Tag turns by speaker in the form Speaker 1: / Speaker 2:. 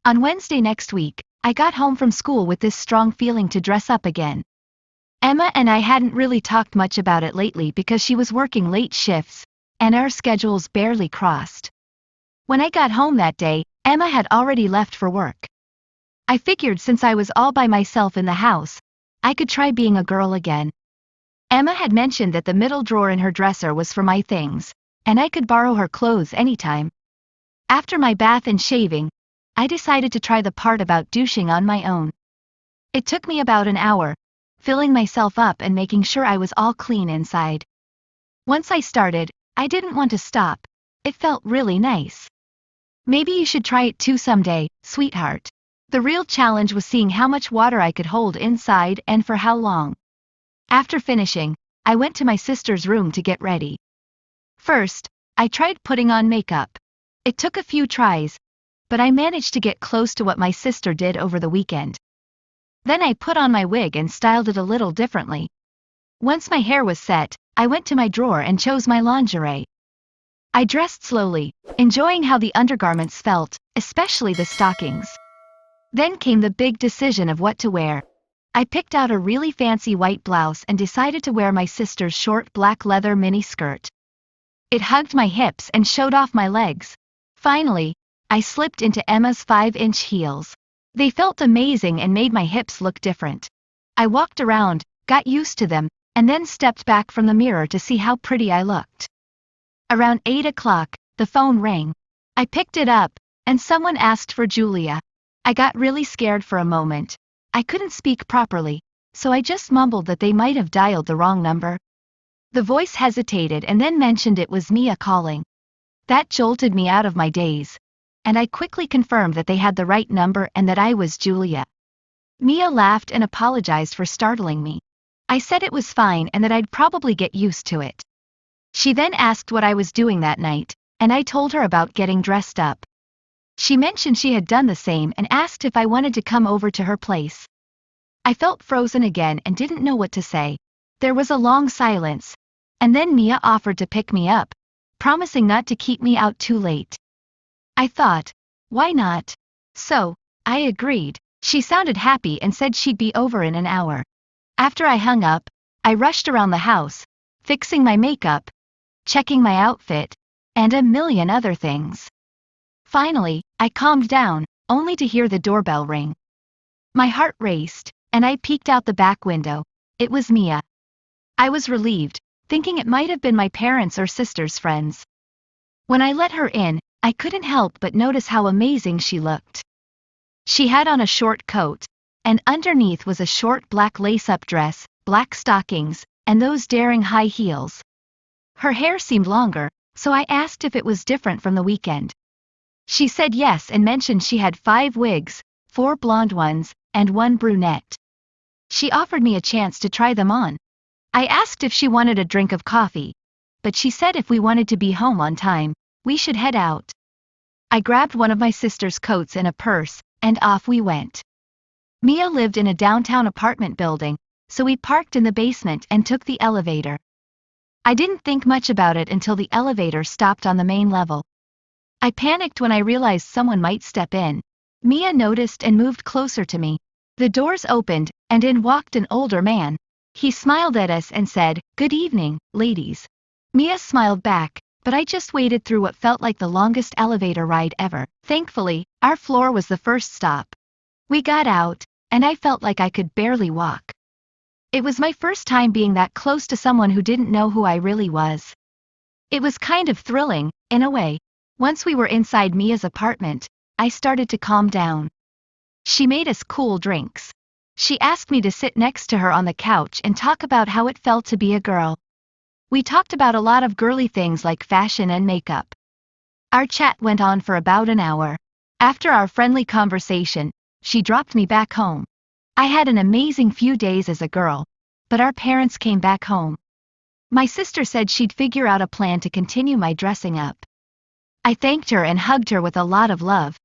Speaker 1: On Wednesday next week, I got home from school with this strong feeling to dress up again. Emma and I hadn't really talked much about it lately because she was working late shifts, and our schedules barely crossed. When I got home that day, Emma had already left for work. I figured since I was all by myself in the house, I could try being a girl again. Emma had mentioned that the middle drawer in her dresser was for my things, and I could borrow her clothes anytime. After my bath and shaving, I decided to try the part about douching on my own. It took me about an hour, filling myself up and making sure I was all clean inside. Once I started, I didn't want to stop. It felt really nice. Maybe you should try it too someday, sweetheart. The real challenge was seeing how much water I could hold inside and for how long. After finishing, I went to my sister's room to get ready. First, I tried putting on makeup. It took a few tries, but I managed to get close to what my sister did over the weekend. Then I put on my wig and styled it a little differently. Once my hair was set, I went to my drawer and chose my lingerie. I dressed slowly, enjoying how the undergarments felt, especially the stockings. Then came the big decision of what to wear. I picked out a really fancy white blouse and decided to wear my sister's short black leather mini skirt. It hugged my hips and showed off my legs. Finally, I slipped into Emma's 5-inch heels. They felt amazing and made my hips look different. I walked around, got used to them, and then stepped back from the mirror to see how pretty I looked. Around 8 o'clock, the phone rang. I picked it up, and someone asked for Julia. I got really scared for a moment. I couldn't speak properly, so I just mumbled that they might have dialed the wrong number. The voice hesitated and then mentioned it was Mia calling. That jolted me out of my daze, and I quickly confirmed that they had the right number and that I was Julia. Mia laughed and apologized for startling me. I said it was fine and that I'd probably get used to it. She then asked what I was doing that night, and I told her about getting dressed up. She mentioned she had done the same and asked if I wanted to come over to her place. I felt frozen again and didn't know what to say. There was a long silence, and then Mia offered to pick me up, promising not to keep me out too late. I thought, why not? So, I agreed. She sounded happy and said she'd be over in an hour. After I hung up, I rushed around the house, fixing my makeup, checking my outfit, and a million other things. Finally, I calmed down, only to hear the doorbell ring. My heart raced, and I peeked out the back window. It was Mia. I was relieved, thinking it might have been my parents' or sister's friends. When I let her in, I couldn't help but notice how amazing she looked. She had on a short coat, and underneath was a short black lace-up dress, black stockings, and those daring high heels. Her hair seemed longer, so I asked if it was different from the weekend. She said yes and mentioned she had 5 wigs, 4 blonde ones, and 1 brunette. She offered me a chance to try them on. I asked if she wanted a drink of coffee, but she said if we wanted to be home on time, we should head out. I grabbed one of my sister's coats and a purse, and off we went. Mia lived in a downtown apartment building, so we parked in the basement and took the elevator. I didn't think much about it until the elevator stopped on the main level. I panicked when I realized someone might step in. Mia noticed and moved closer to me. The doors opened, and in walked an older man. He smiled at us and said, "Good evening, ladies." Mia smiled back, but I just waited through what felt like the longest elevator ride ever. Thankfully, our floor was the first stop. We got out, and I felt like I could barely walk. It was my first time being that close to someone who didn't know who I really was. It was kind of thrilling, in a way. Once we were inside Mia's apartment, I started to calm down. She made us cool drinks. She asked me to sit next to her on the couch and talk about how it felt to be a girl. We talked about a lot of girly things like fashion and makeup. Our chat went on for about an hour. After our friendly conversation, she dropped me back home. I had an amazing few days as a girl, but our parents came back home. My sister said she'd figure out a plan to continue my dressing up. I thanked her and hugged her with a lot of love,